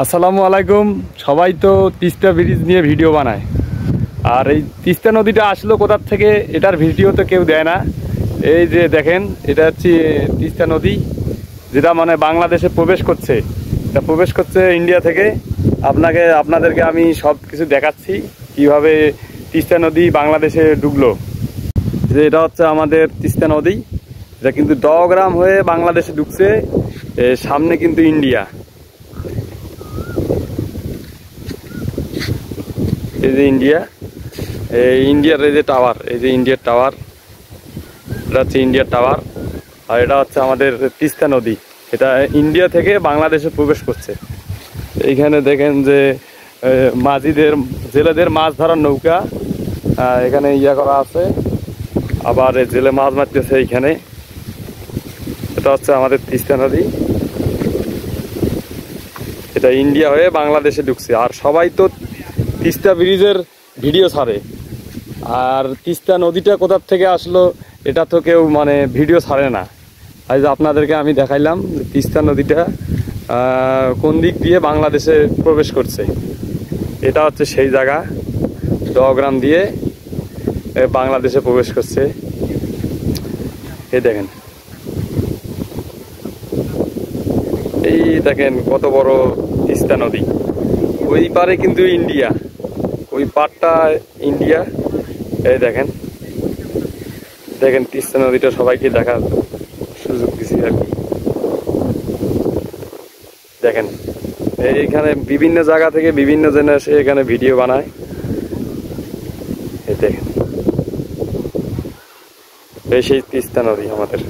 আসসালামু আলাইকুম। সবাই তো তিস্তা ব্রিজ নিয়ে ভিডিও বানায়, আর এই তিস্তা নদীটা আসলো কোথার থেকে এটার ভিডিও তো কেউ দেয় না। এই যে দেখেন, এটা হচ্ছে তিস্তা নদী, যেটা মানে বাংলাদেশে প্রবেশ করছে। এটা প্রবেশ করছে ইন্ডিয়া থেকে। আপনাদেরকে আমি সব কিছু দেখাচ্ছি কিভাবে তিস্তা নদী বাংলাদেশে ঢুকলো। যে এটা হচ্ছে আমাদের তিস্তা নদী, এটা কিন্তু দগ্রাম হয়ে বাংলাদেশে ঢুকছে। সামনে কিন্তু ইন্ডিয়া, এই যে ইন্ডিয়া, ইন্ডিয়ার এই যে টাওয়ার, এই যে ইন্ডিয়ার টাওয়ার, এটা হচ্ছে ইন্ডিয়ার টাওয়ার। আর এটা হচ্ছে আমাদের তিস্তা নদী, এটা ইন্ডিয়া থেকে বাংলাদেশে প্রবেশ করছে। এইখানে দেখেন যে জেলেদের মাছ ধরার নৌকা এখানে করা আছে, আবার জেলে মাছ মারতেছে এইখানে। এটা হচ্ছে আমাদের তিস্তা নদী, এটা ইন্ডিয়া হয়ে বাংলাদেশে ঢুকছে। আর সবাই তো তিস্তা ব্রিজের ভিডিও ছাড়ে, আর তিস্তা নদীটা কোথার থেকে আসলো এটা তো কেউ মানে ভিডিও ছাড়ে না। আজ আপনাদেরকে আমি দেখাইলাম তিস্তা নদীটা কোন দিক দিয়ে বাংলাদেশে প্রবেশ করছে। এটা হচ্ছে সেই জায়গা, দগ্রাম দিয়ে বাংলাদেশে প্রবেশ করছে। এই দেখেন, এই দেখেন কত বড় তিস্তা নদী। ওই পারে কিন্তু ইন্ডিয়া, ওই পারটা ইন্ডিয়া। এই দেখেন দেখেন তিস্তা নদীটা সবাইকে দেখার সুযোগ দিছি আর কি। দেখেন এইখানে বিভিন্ন জায়গা থেকে বিভিন্ন জন এসে এখানে ভিডিও বানায়। এই দেখেন, এই সেই তিস্তা নদী আমাদের।